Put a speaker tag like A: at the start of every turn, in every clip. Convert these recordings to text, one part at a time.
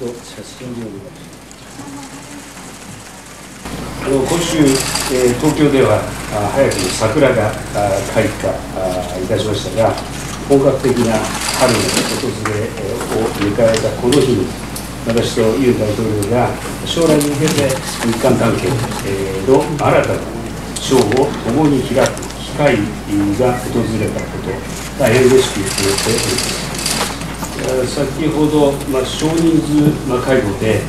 A: と写真におります。今週、東京では早くも桜が開花いたしましたが、本格的な春の訪れを迎えたこの日に、私とユン大統領が将来に向けて日韓関係の新たな章を共に開く機会が訪れたこと、大変嬉しく思っております。先ほど、少人数会合で、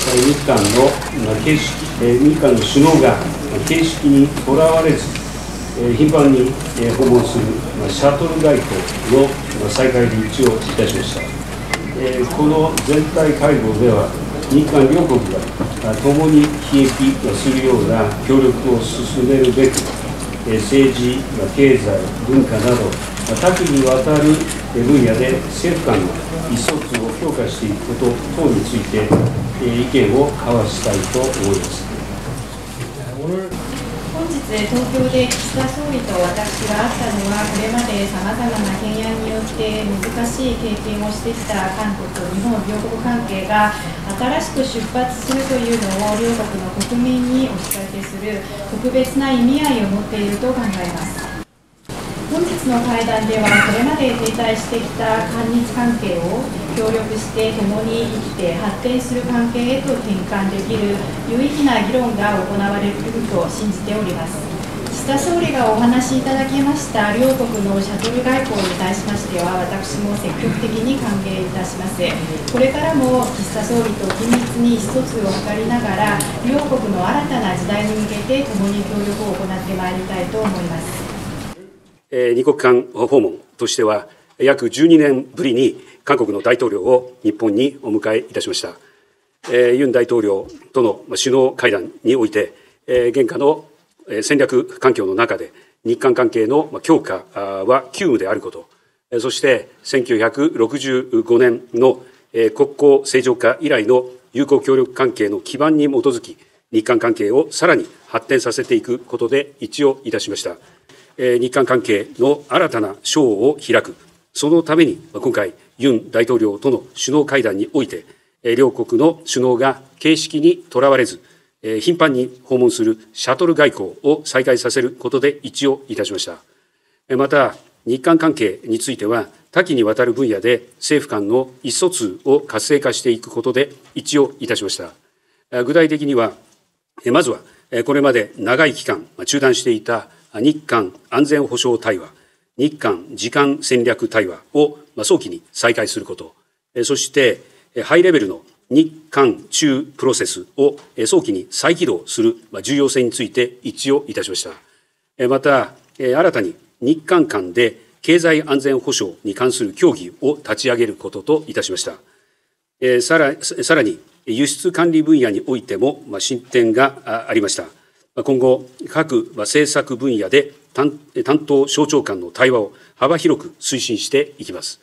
A: 日韓の首脳が形式にとらわれず、頻繁に訪問するシャトル外交の再開で一致をいたしました。この全体会合では、日韓両国が共に悲劇するような協力を進めるべく、政治、経済、文化など、多岐にわたる分野で政府間の意思疎通を強化していくこと等について、意見を交わしたいと思います。
B: 本日、東京で岸田総理と私が会ったのは、これまでさまざまな懸案によって難しい経験をしてきた韓国と日本両国関係が新しく出発するというのを両国の国民にお伝えする特別な意味合いを持っていると考えます。本日の会談では、これまで停滞してきた韓日関係を協力して共に生きて発展する関係へと転換できる有意義な議論が行われると信じております。岸田総理がお話しいただきました両国のシャトル外交に対しましては、私も積極的に歓迎いたします。これからも岸田総理と緊密に意思疎通を図りながら、両国の新たな時代に向けて共に協力を行ってまいりたいと思います。
C: 二国間訪問としては、約12年ぶりに韓国の大統領を日本にお迎えいたしました。ユン大統領との首脳会談において、現下の戦略環境の中で、日韓関係の強化は急務であること、そして1965年の国交正常化以来の友好協力関係の基盤に基づき、日韓関係をさらに発展させていくことで一致をいたしました。日韓関係の新たな章を開く、そのために今回、ユン大統領との首脳会談において、両国の首脳が形式にとらわれず、頻繁に訪問するシャトル外交を再開させることで一致をいたしました。また、日韓関係については、多岐にわたる分野で政府間の意思疎通を活性化していくことで一致をいたしました。具体的には、まずは、これまで長い期間中断していた日韓安全保障対話、日韓時間戦略対話を早期に再開すること、そしてハイレベルの日韓中プロセスを早期に再起動する重要性について一致をいたしました。また、新たに日韓間で経済安全保障に関する協議を立ち上げることといたしました。さらに、輸出管理分野においても進展がありました。今後、各政策分野で担当省庁間の対話を幅広く推進していきます。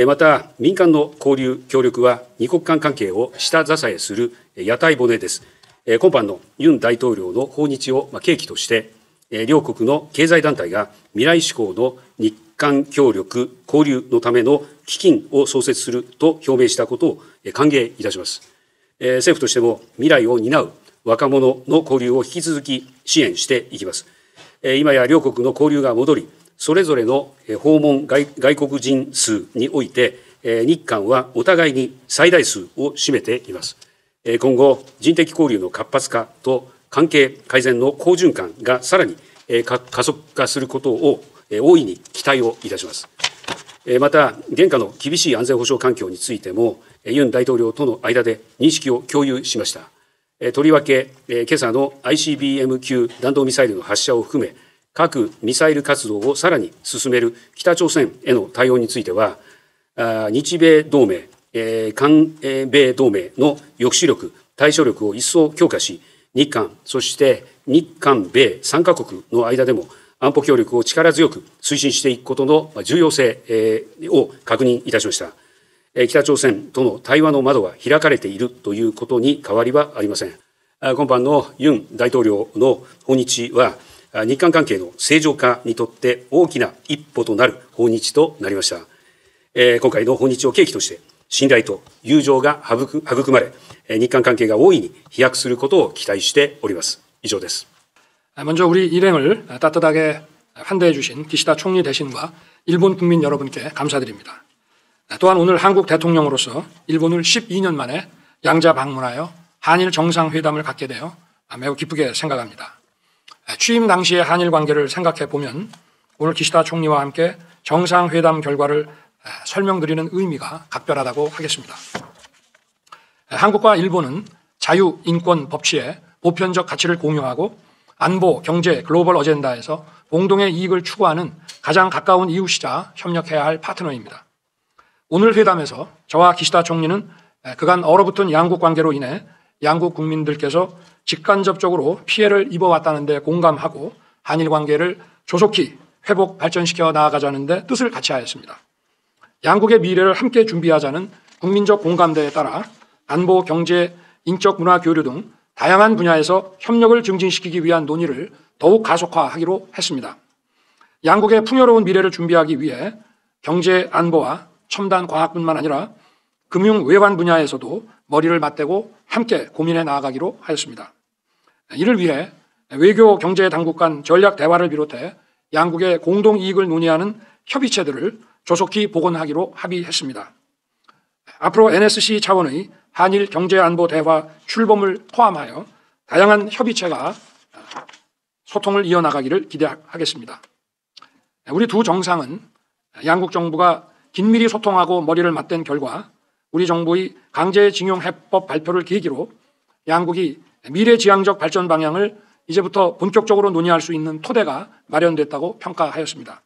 C: また、民間の交流・協力は、二国間関係を下支えする屋台骨です。今般のユン大統領の訪日を契機として、両国の経済団体が未来志向の日韓協力・交流のための基金を創設すると表明したことを歓迎いたします。政府としても未来を担う若者の交流を引き続き支援していきます。今や両国の交流が戻り、それぞれの訪問外国人数において、日韓はお互いに最大数を占めています。今後、人的交流の活発化と関係改善の好循環がさらに加速化することを大いに期待をいたします。また、現下の厳しい安全保障環境についても、ユン大統領との間で認識を共有しました。とりわけ、今朝の ICBM 級弾道ミサイルの発射を含め、核・ミサイル活動をさらに進める北朝鮮への対応については、日米同盟、韓米同盟の抑止力、対処力を一層強化し、日韓、そして日韓米3カ国の間でも安保協力を力強く推進していくことの重要性を確認いたしました。北朝鮮との対話の窓は開かれているということに変わりはありません。今般のユン大統領の訪日は、日韓関係の正常化にとって大きな一歩となる訪日となりました。今回の訪日を契機として、信頼と友情が育まれ、日韓関係が大いに飛躍することを期待しております。以上です。
D: 먼저 우리 일행을 따뜻하게 환대해 주신 기시다 총리 대신과 일본 국민 여러분께 감사드립니다. 또한 오늘 한국 대통령으로서 일본을 12년 만에 양자 방문하여 한일 정상회담을 갖게 되어 매우 기쁘게 생각합니다. 취임 당시의 한일 관계를 생각해 보면 오늘 기시다 총리와 함께 정상회담 결과를 설명드리는 의미가 각별하다고 하겠습니다. 한국과 일본은 자유, 인권, 법치의 보편적 가치를 공유하고 안보, 경제, 글로벌 어젠다에서 공동의 이익을 추구하는 가장 가까운 이웃이자 협력해야 할 파트너입니다. 오늘 회담에서 저와 기시다 총리는 그간 얼어붙은 양국 관계로 인해 양국 국민들께서 직간접적으로 피해를 입어왔다는 데 공감하고 한일 관계를 조속히 회복 발전시켜 나아가자는 데 뜻을 같이 하였습니다. 양국의 미래를 함께 준비하자는 국민적 공감대에 따라 안보, 경제, 인적 문화 교류 등 다양한 분야에서 협력을 증진시키기 위한 논의를 더욱 가속화하기로 했습니다. 양국의 풍요로운 미래를 준비하기 위해 경제 안보와 첨단 과학뿐만 아니라 금융 외환 분야에서도 머리를 맞대고 함께 고민해 나아가기로 하였습니다. 이를 위해 외교 경제 당국 간 전략 대화를 비롯해 양국의 공동 이익을 논의하는 협의체들을 조속히 복원하기로 합의했습니다. 앞으로 NSC 차원의 한일 경제안보 대화 출범을 포함하여 다양한 협의체가 소통을 이어나가기를 기대하겠습니다. 우리 두 정상은 양국 정부가 긴밀히 소통하고 머리를 맞댄 결과 우리 정부의 강제징용해법 발표를 계기로 양국이 미래지향적 발전 방향을 이제부터 본격적으로 논의할 수 있는 토대가 마련됐다고 평가하였습니다.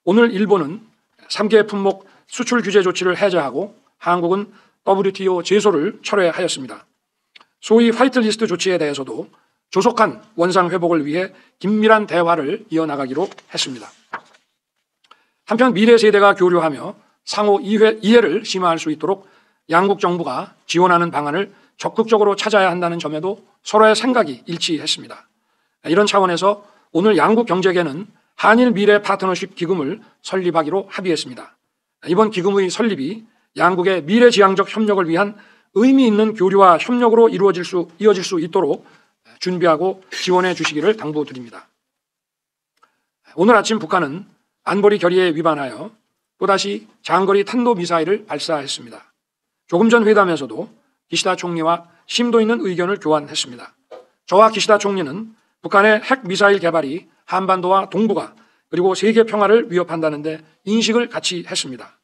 D: 오늘 일본은 3개 품목 수출 규제 조치를 해제하고 한국은 WTO 제소를 철회하였습니다. 소위 화이트리스트 조치에 대해서도 조속한 원상 회복을 위해 긴밀한 대화를 이어나가기로 했습니다. 한편 미래 세대가 교류하며 상호 이해를 심화할 수 있도록 양국 정부가 지원하는 방안을 적극적으로 찾아야 한다는 점에도 서로의 생각이 일치했습니다. 이런 차원에서 오늘 양국 경제계는 한일 미래 파트너십 기금을 설립하기로 합의했습니다. 이번 기금의 설립이 양국의 미래지향적 협력을 위한 의미 있는 교류와 협력으로 이어질 수 있도록 준비하고 지원해 주시기를 당부드립니다. 오늘 아침 북한은 안보리 결의에 위반하여 또다시 장거리 탄도미사일을 발사했습니다. 조금 전 회담에서도 기시다 총리와 심도 있는 의견을 교환했습니다. 저와 기시다 총리는 북한의 핵미사일 개발이 한반도와 동북아 그리고 세계 평화를 위협한다는 데 인식을 같이 했습니다.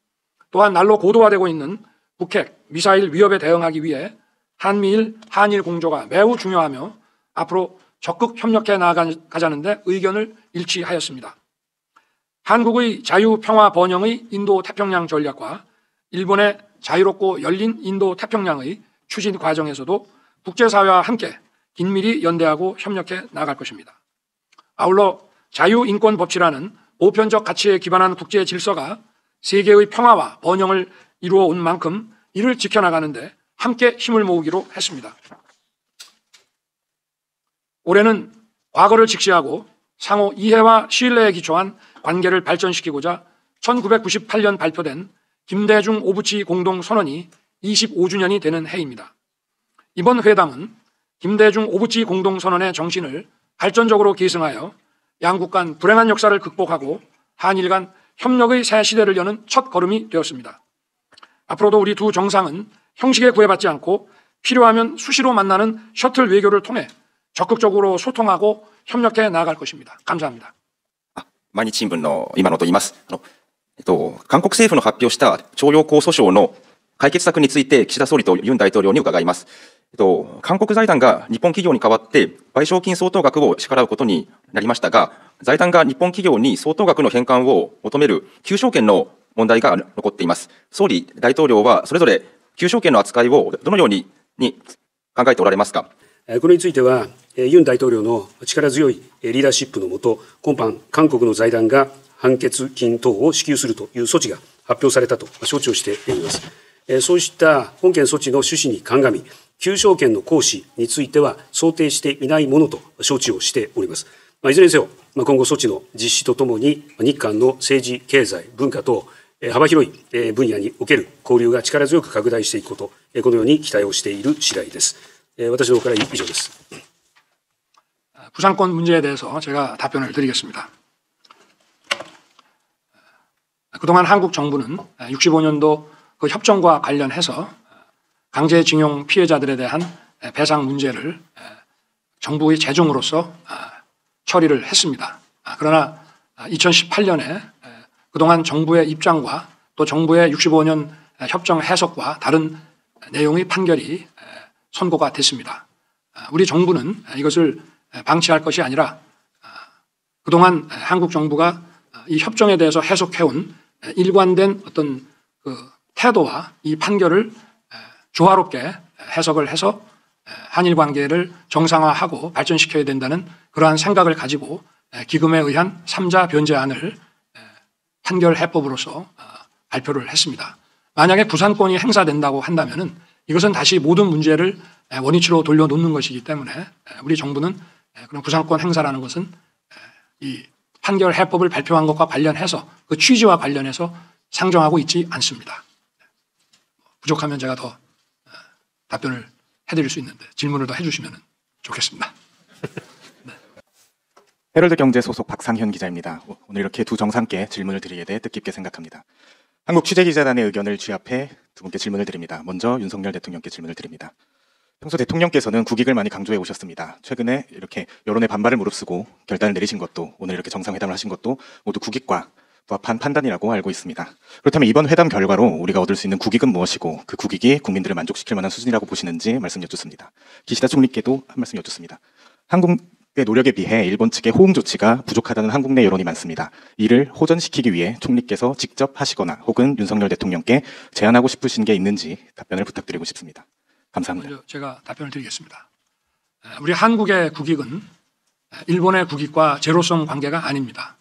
D: 또한 날로 고도화되고 있는 북핵, 미사일 위협에 대응하기 위해 한미일, 한일 공조가 매우 중요하며 앞으로 적극 협력해 나아가자는 데 의견을 일치하였습니다. 한국의 자유평화 번영의 인도태평양 전략과 일본의 자유롭고 열린 인도태평양의 추진 과정에서도 국제사회와 함께 긴밀히 연대하고 협력해 나갈 것입니다. 아울러 자유인권법치라는 보편적 가치에 기반한 국제 질서가 세계의 평화와 번영을 이루어 온 만큼 이를 지켜나가는데 함께 힘을 모으기로 했습니다. 올해는 과거를 직시하고 상호 이해와 신뢰에 기초한 관계를 발전시키고자 1998년 발표된 김대중 오부치 공동선언이 25주년이 되는 해입니다. 이번 회담은 김대중 오부치 공동선언의 정신을 발전적으로 계승하여 양국 간 불행한 역사를 극복하고 한일 간 협력의 새 시대를 여는 첫 걸음이 되었습니다. 앞으로도 우리 두 정상은 형식에 구애받지 않고 필요하면 수시로 만나는 셔틀 외교를 통해 적극적으로 소통하고 협력해 나아갈 것입니다. 감사합니다.
E: 毎日新聞の今野と言います。韓国政府の発表した徴用工訴訟の解決策について岸田総理とユン大統領に伺います。韓国財団が日本企業に代わって賠償金相当額を支払うことになりましたが、財団が日本企業に相当額の返還を求める求償権の問題が残っています。総理、大統領はそれぞれ求償権の扱いをどのように考えておられますか。
C: これについては、ユン大統領の力強いリーダーシップのもと、今般、韓国の財団が判決金等を支給するという措置が発表されたと承知をしております。そうした本件措置の趣旨に鑑み、求償権の行使については想定していないものと承知をしております。いずれにせよ、今後措置の実施とともに、日韓の政治、経済、文化等、幅広い分野における交流が力強く拡大していくこと、このように期待をしている次第です。私の方から以上です。
D: 부산권 문제에 대해서 제가 답변을 드리겠습니다. 그동안 한국 정부는 65년도 그 협정과 관련해서 강제징용 피해자들에 대한 배상 문제를 정부의 재정으로서 처리를 했습니다. 그러나 2018년에 그동안 정부의 입장과 또 정부의 65년 협정 해석과 다른 내용의 판결이 선고가 됐습니다. 우리 정부는 이것을 방치할 것이 아니라 그동안 한국 정부가 이 협정에 대해서 해석해온 일관된 어떤 그 태도와 이 판결을 조화롭게 해석을 해서 한일 관계를 정상화하고 발전시켜야 된다는 그러한 생각을 가지고 기금에 의한 3자 변제안을 판결 해법으로서 발표를 했습니다. 만약에 부산권이 행사된다고 한다면은 이것은 다시 모든 문제를 원위치로 돌려놓는 것이기 때문에 우리 정부는 그런 부산권 행사라는 것은 이 판결 해법을 발표한 것과 관련해서 그 취지와 관련해서 상정하고 있지 않습니다. 부족하면 제가 더 답변을 해드릴 수 있는데 질문을 더 해주시면 좋겠습니다. 네.
F: 헤럴드 경제 소속 박상현 기자입니다. 오늘 이렇게 두 정상께 질문을 드리게 돼 뜻깊게 생각합니다. 한국 취재기자단의 의견을 취합해 두 분께 질문을 드립니다. 먼저 윤석열 대통령께 질문을 드립니다. 평소 대통령께서는 국익을 많이 강조해 오셨습니다. 최근에 이렇게 여론의 반발을 무릅쓰고 결단을 내리신 것도, 오늘 이렇게 정상회담을 하신 것도 모두 국익과 부합한 판단이라고 알고 있습니다. 그렇다면 이번 회담 결과로 우리가 얻을 수 있는 국익은 무엇이고 그 국익이 국민들을 만족시킬 만한 수준이라고 보시는지 말씀 여쭙습니다. 기시다 총리께도 한 말씀 여쭙습니다. 한국의 노력에 비해 일본 측의 호응 조치가 부족하다는 한국 내 여론이 많습니다. 이를 호전시키기 위해 총리께서 직접 하시거나 혹은 윤석열 대통령께 제안하고 싶으신 게 있는지 답변을 부탁드리고 싶습니다. 감사합니다.
D: 먼저 제가 답변을 드리겠습니다. 우리 한국의 국익은 일본의 국익과 제로섬 관계가 아닙니다.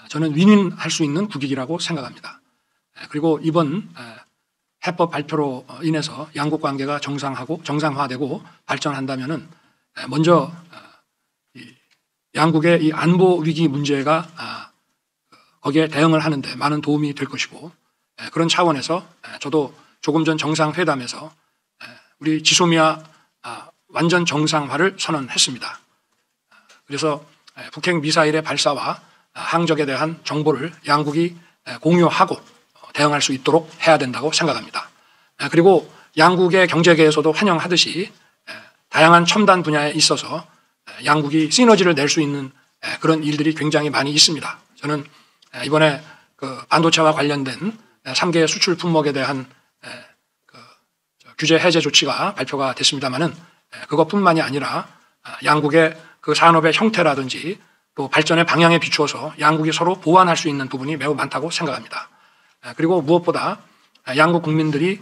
D: 저는 윈윈할 수 있는 국익이라고 생각합니다. 그리고 이번 해법 발표로 인해서 양국 관계가 정상화되고 발전한다면은 먼저 양국의 이 안보 위기 문제가 거기에 대응을 하는데 많은 도움이 될 것이고, 그런 차원에서 저도 조금 전 정상회담에서 우리 지소미아 완전 정상화를 선언했습니다. 그래서 북핵 미사일의 발사와 항적에 대한 정보를 양국이 공유하고 대응할 수 있도록 해야 된다고 생각합니다. 그리고 양국의 경제계에서도 환영하듯이 다양한 첨단 분야에 있어서 양국이 시너지를 낼 수 있는 그런 일들이 굉장히 많이 있습니다. 저는 이번에 그 반도체와 관련된 3개 수출 품목에 대한 규제 해제 조치가 발표가 됐습니다만은 그것뿐만이 아니라 양국의 그 산업의 형태라든지 또 발전의 방향에 비추어서 양국이 서로 보완할 수 있는 부분이 매우 많다고 생각합니다. 그리고 무엇보다 양국 국민들이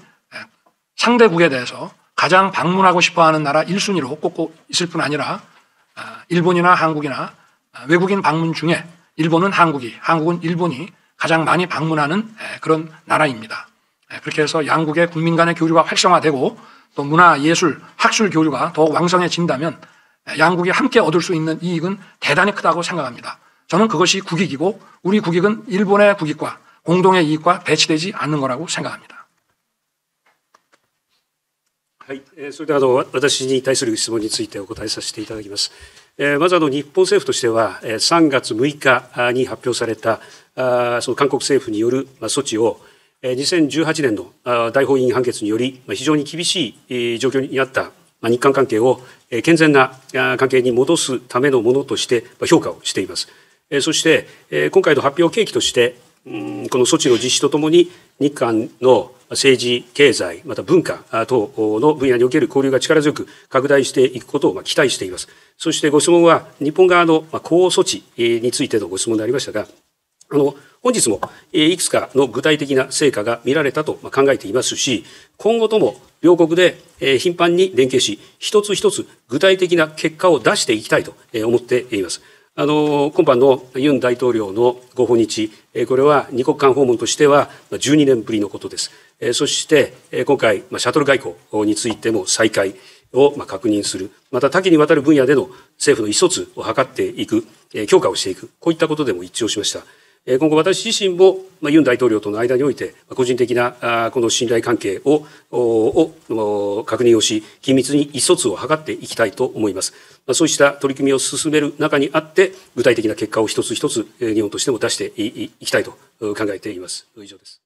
D: 상대국에 대해서 가장 방문하고 싶어하는 나라 1순위로 꼽고 있을 뿐 아니라 일본이나 한국이나 외국인 방문 중에 일본은 한국은 일본이 가장 많이 방문하는 그런 나라입니다. 그렇게 해서 양국의 국민 간의 교류가 활성화되고 또 문화, 예술, 학술 교류가 더욱 왕성해진다면 양국이 함께 얻을 수 있는 이익은 대단히 크다고 생각합니다. 저는 그것이 국익이고 우리 국익은 일본의 국익과 공동의 이익과 배치되지 않는 거라고 생각합니다.
C: はい、それでは私に対する質問についてお答えさせていただきます。まず日本政府としては3月6日に発表されたその韓国政府による措置を2018年の大法院判決により非常に厳しい状況にあった日韓関係を健全な関係に戻すためのものとして評価をしています。そして今回の発表契機としてこの措置の実施とともに日韓の政治、経済、また文化等の分野における交流が力強く拡大していくことを期待しています。そしてご質問は日本側の呼応措置についてのご質問でありましたが、本日もいくつかの具体的な成果が見られたと考えていますし、今後とも両国で頻繁に連携し、一つ一つ具体的な結果を出していきたいと思っています。今般のユン大統領のご訪日、これは二国間訪問としては12年ぶりのことです。そして今回、シャトル外交についても再開を確認する、また多岐にわたる分野での政府の意思疎通を図っていく、強化をしていく、こういったことでも一致をしました。今後、私自身もユン大統領との間において、個人的なこの信頼関係を確認をし、緊密に意思疎通を図っていきたいと思います。そうした取り組みを進める中にあって、具体的な結果を一つ一つ日本としても出していきたいと考えています。以上です。